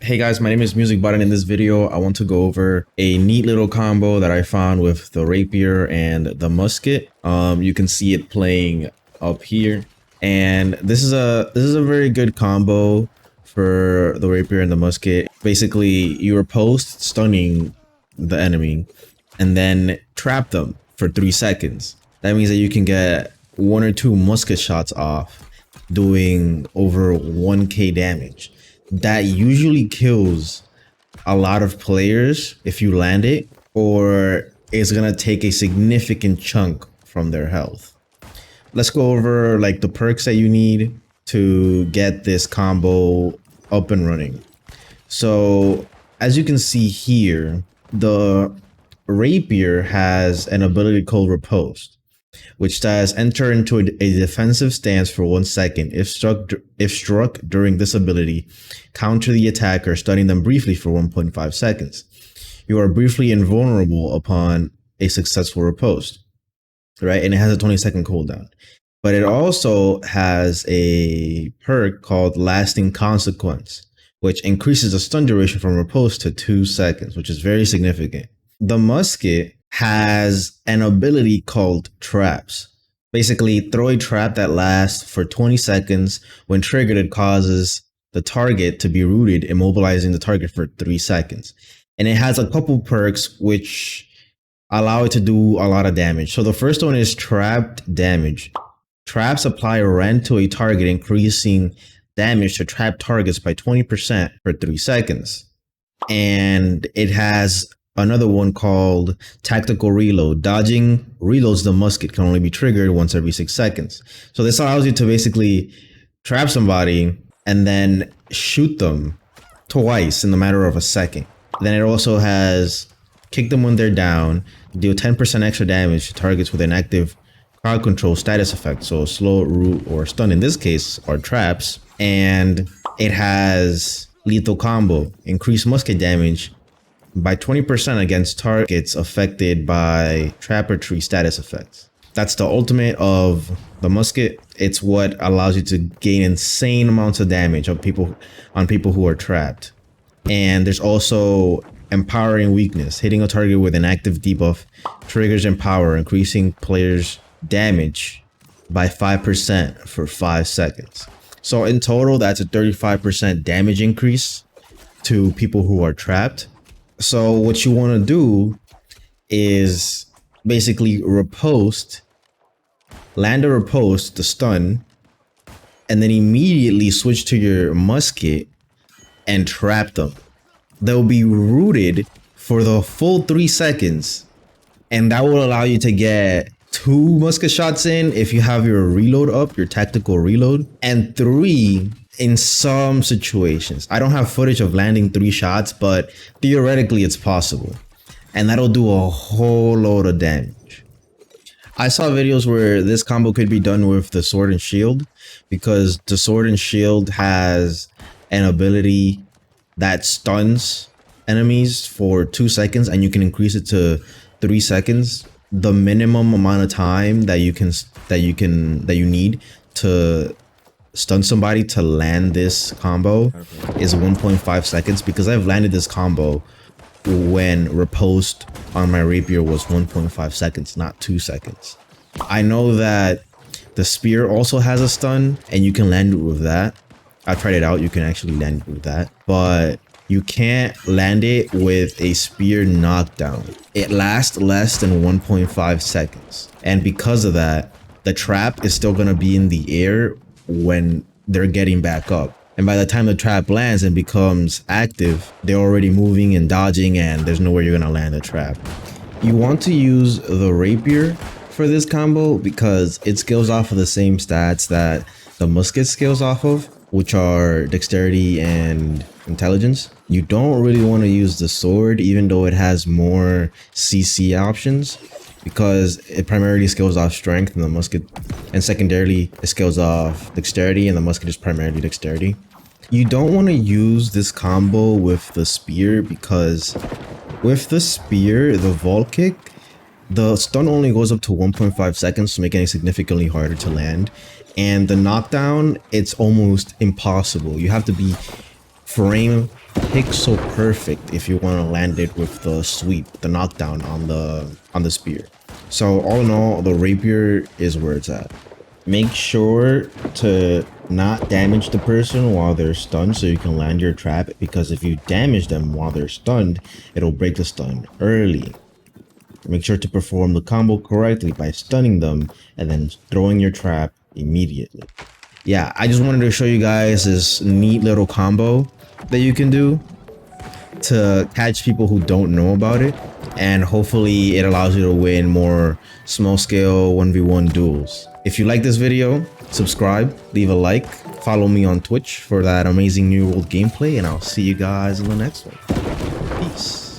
Hey guys, my name is AMusicBot, and in this video I want to go over a neat little combo that I found with the Rapier and the Musket. You can see it playing up here, and this is a very good combo for the Rapier and the Musket. Basically, you riposte stunning the enemy and then trap them for 3 seconds. That means that you can get 1 or 2 musket shots off, doing over 1k damage. That usually kills a lot of players if you land it, or it's gonna take a significant chunk from their health. Let's go over like the perks that you need to get this combo up and running. So as you can see here, the Rapier has an ability called Riposte, which says enter into a defensive stance for 1 second. If struck during this ability, counter the attacker, stunning them briefly for 1.5 seconds. You are briefly invulnerable upon a successful riposte, right? And it has a 20-second cooldown. But it also has a perk called Lasting Consequence, which increases the stun duration from riposte to 2 seconds, which is very significant. The Musket has an ability called Traps. Basically, throw a trap that lasts for 20 seconds. When triggered, it causes the target to be rooted, immobilizing the target for 3 seconds. And it has a couple perks which allow it to do a lot of damage. So the first one is Trapped Damage. Traps apply a rend to a target, increasing damage to trapped targets by 20% for 3 seconds. And it has another one called Tactical Reload. Dodging reloads the Musket can only be triggered once every 6 seconds. So this allows you to basically trap somebody and then shoot them twice in the matter of a second. Then it also has Kick them when they're down, deal 10% extra damage to targets with an active crowd control status effect. So slow, root, or stun in this case are traps. And it has Lethal Combo, increase musket damage by 20% against targets affected by trap or tree status effects. That's the ultimate of the Musket. It's what allows you to gain insane amounts of damage on people who are trapped. And there's also Empowering Weakness. Hitting a target with an active debuff triggers Empower, increasing players' damage by 5% for 5 seconds. So in total, that's a 35% damage increase to people who are trapped. So what you want to do is basically riposte, land a riposte, the stun, and then immediately switch to your Musket and trap them. They'll be rooted for the full 3 seconds, and that will allow you to get 2 musket shots in if you have your reload up, your tactical reload, and 3 in some situations. I don't have footage of landing 3 shots, but theoretically it's possible, and that'll do a whole load of damage. I saw videos where this combo could be done with the Sword and Shield, because the Sword and Shield has an ability that stuns enemies for 2 seconds, and you can increase it to 3 seconds. The minimum amount of time that you need to stun somebody to land this combo is 1.5 seconds, because I've landed this combo when riposte on my Rapier was 1.5 seconds, not 2 seconds. I know that the spear also has a stun, and you can land it with that. I tried it out, you can actually land it with that, but you can't land it with a spear knockdown. It lasts less than 1.5 seconds. And because of that, the trap is still gonna be in the air when they're getting back up. And by the time the trap lands and becomes active, they're already moving and dodging, and there's nowhere you're gonna land the trap. You want to use the Rapier for this combo because it scales off of the same stats that the Musket scales off of, which are dexterity and intelligence. You don't really want to use the sword, even though it has more CC options, because it primarily scales off strength and the Musket, and secondarily it scales off dexterity, and the Musket is primarily dexterity. You don't want to use this combo with the spear, because with the spear, the Vault Kick, the stun only goes up to 1.5 seconds, making it significantly harder to land. And the knockdown, it's almost impossible. You have to be frame pixel perfect if you want to land it with the sweep, the knockdown on the spear. So all in all, the rapier is where it's at. Make sure to not damage the person while they're stunned so you can land your trap, because if you damage them while they're stunned, it'll break the stun early. Make sure to perform the combo correctly by stunning them and then throwing your trap immediately. Yeah, I just wanted to show you guys this neat little combo that you can do to catch people who don't know about it, and hopefully it allows you to win more small scale 1v1 duels. If you like this video, subscribe, leave a like, follow me on Twitch for that amazing new world gameplay, and I'll see you guys in the next one. Peace.